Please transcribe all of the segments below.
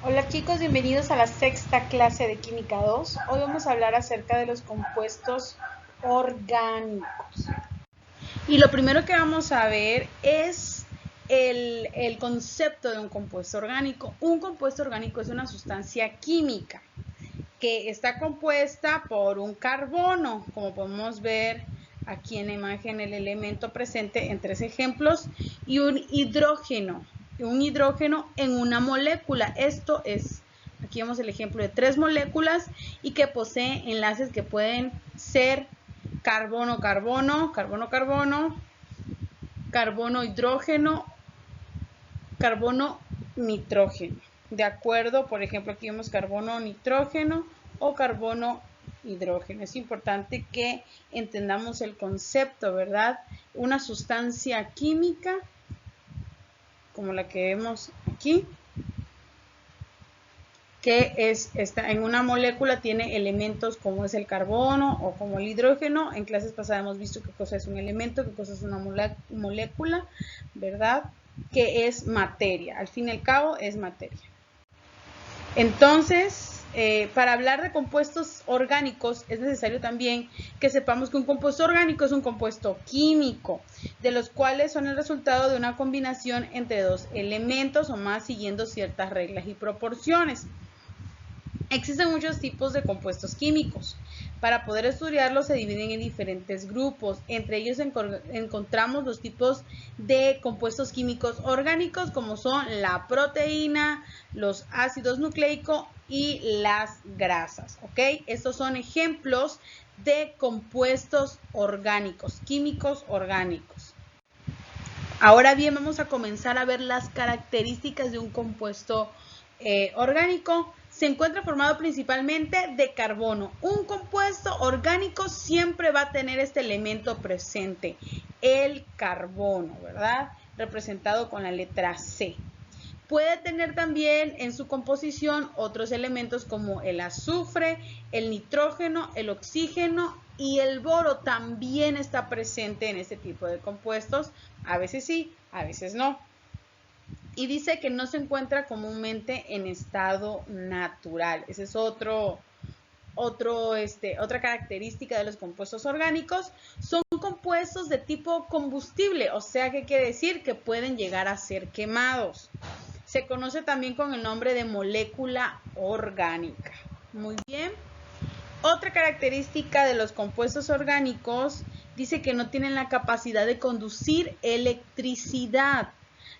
Hola chicos, bienvenidos a la sexta clase de Química 2. Hoy vamos a hablar acerca de los compuestos orgánicos. Y lo primero que vamos a ver es el concepto de un compuesto orgánico. Un compuesto orgánico es una sustancia química que está compuesta por un carbono, como podemos ver aquí en la imagen, el elemento presente en tres ejemplos, y un hidrógeno en una molécula. Esto es, aquí vemos el ejemplo de tres moléculas y que posee enlaces que pueden ser carbono-carbono, carbono-carbono, carbono-hidrógeno, carbono-nitrógeno. De acuerdo, por ejemplo, aquí vemos carbono-nitrógeno o carbono-hidrógeno. Es importante que entendamos el concepto, ¿verdad? Una sustancia química, como la que vemos aquí, que está en una molécula, tiene elementos como es el carbono o como el hidrógeno. En clases pasadas hemos visto qué cosa es un elemento, qué cosa es una molécula, ¿verdad? Que es materia. Al fin y al cabo es materia. Entonces, para hablar de compuestos orgánicos es necesario también que sepamos que un compuesto orgánico es un compuesto químico, de los cuales son el resultado de una combinación entre dos elementos o más siguiendo ciertas reglas y proporciones. Existen muchos tipos de compuestos químicos. Para poder estudiarlos se dividen en diferentes grupos. Entre ellos encontramos los tipos de compuestos químicos orgánicos, como son la proteína, los ácidos nucleicos y las grasas. ¿Ok? Estos son ejemplos de compuestos orgánicos, químicos orgánicos. Ahora bien, vamos a comenzar a ver las características de un compuesto orgánico. Se encuentra formado principalmente de carbono. Un compuesto orgánico siempre va a tener este elemento presente, el carbono, ¿verdad? Representado con la letra C. Puede tener también en su composición otros elementos como el azufre, el nitrógeno, el oxígeno y el boro. También está presente en este tipo de compuestos. A veces sí, a veces no. Y dice que no se encuentra comúnmente en estado natural. Esa es otra característica de los compuestos orgánicos. Son compuestos de tipo combustible, o sea, ¿qué quiere decir? Que pueden llegar a ser quemados. Se conoce también con el nombre de molécula orgánica. Muy bien. Otra característica de los compuestos orgánicos dice que no tienen la capacidad de conducir electricidad.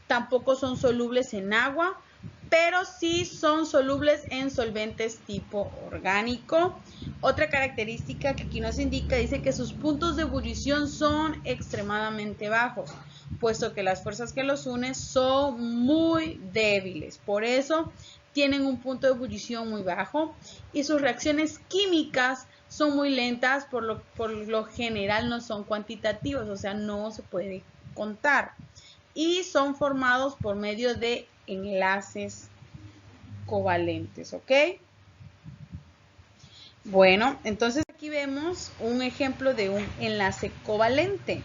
Tampoco son solubles en agua, pero sí son solubles en solventes tipo orgánico. Otra característica que aquí nos indica, dice que sus puntos de ebullición son extremadamente bajos, puesto que las fuerzas que los unen son muy débiles. Por eso tienen un punto de ebullición muy bajo y sus reacciones químicas son muy lentas, por lo general no son cuantitativos, o sea, no se puede contar. Y son formados por medio de enlaces covalentes, ¿ok? Bueno, entonces aquí vemos un ejemplo de un enlace covalente.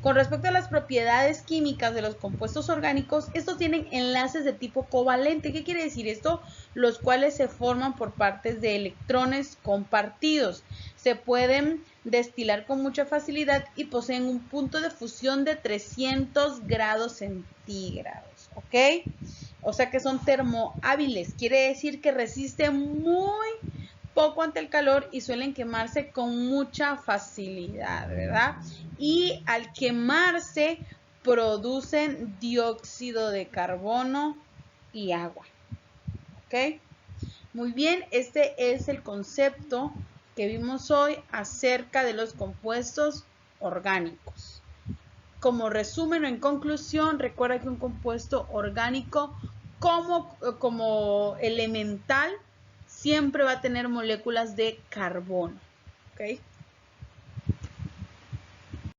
Con respecto a las propiedades químicas de los compuestos orgánicos, estos tienen enlaces de tipo covalente. ¿Qué quiere decir esto? Los cuales se forman por partes de electrones compartidos. Se pueden destilar con mucha facilidad y poseen un punto de fusión de 300 grados centígrados. ¿Ok? O sea que son termohábiles. Quiere decir que resisten muy poco ante el calor y suelen quemarse con mucha facilidad, ¿verdad? Y al quemarse producen dióxido de carbono y agua. ¿Ok? Muy bien, este es el concepto que vimos hoy acerca de los compuestos orgánicos. Como resumen o en conclusión, recuerda que un compuesto orgánico como elemental siempre va a tener moléculas de carbono. ¿Ok?